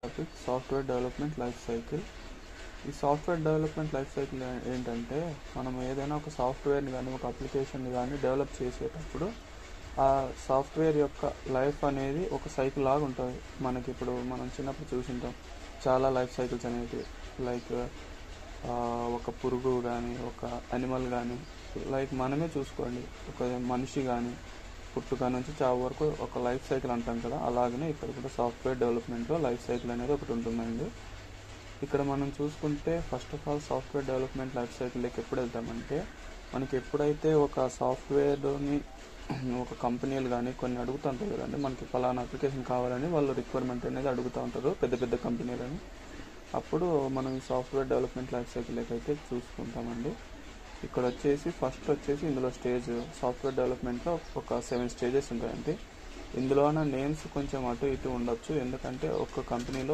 Topic software development life cycle. ఈ software development life cycle ఏంటంటే, మనం ఏదైనా ఒక సాఫ్ట్వేర్ని కానీ ఒక అప్లికేషన్ని కానీ డెవలప్ చేసేటప్పుడు ఆ సాఫ్ట్వేర్ యొక్క లైఫ్ అనేది ఒక సైకిల్ లాగా ఉంటుంది. మనకి ఇప్పుడు మనం చిన్నప్పుడు చూసింటాం చాలా లైఫ్ సైకిల్స్ అనేవి. లైక్ ఒక పురుగు కానీ, ఒక అనిమల్ కానీ, లైక్ మనమే చూసుకోండి, ఒక మనిషి కానీ పుట్టుక నుంచి చావు వరకు ఒక లైఫ్ సైకిల్ అంటాం కదా, అలాగనే ఇక్కడ కూడా సాఫ్ట్వేర్ డెవలప్మెంట్లో లైఫ్ సైకిల్ అనేది ఒకటి ఉంటుందండి. ఇక్కడ మనం చూసుకుంటే first of all software development life సైకిల్లోకి ఎప్పుడు వెళ్తామంటే, మనకి ఎప్పుడైతే ఒక సాఫ్ట్వేర్ని ఒక కంపెనీలు కానీ కొన్ని అడుగుతూ ఉంటారు కదండి, మనకి ఫలానా అప్లికేషన్ కావాలని వాళ్ళు రిక్వైర్మెంట్ అనేది అడుగుతూ ఉంటారు పెద్ద పెద్ద కంపెనీలని. అప్పుడు మనం ఈ సాఫ్ట్వేర్ డెవలప్మెంట్ లైఫ్ సైకిల్లోకి అయితే చూసుకుంటామండి. ఇక్కడ వచ్చేసి ఫస్ట్ వచ్చేసి ఇందులో స్టేజ్ సాఫ్ట్వేర్ డెవలప్మెంట్లో ఒక 7 స్టేజెస్ ఉంటాయండి. ఇందులోన నేమ్స్ కొంచెం అటు ఇటు ఉండొచ్చు, ఎందుకంటే ఒక కంపెనీలో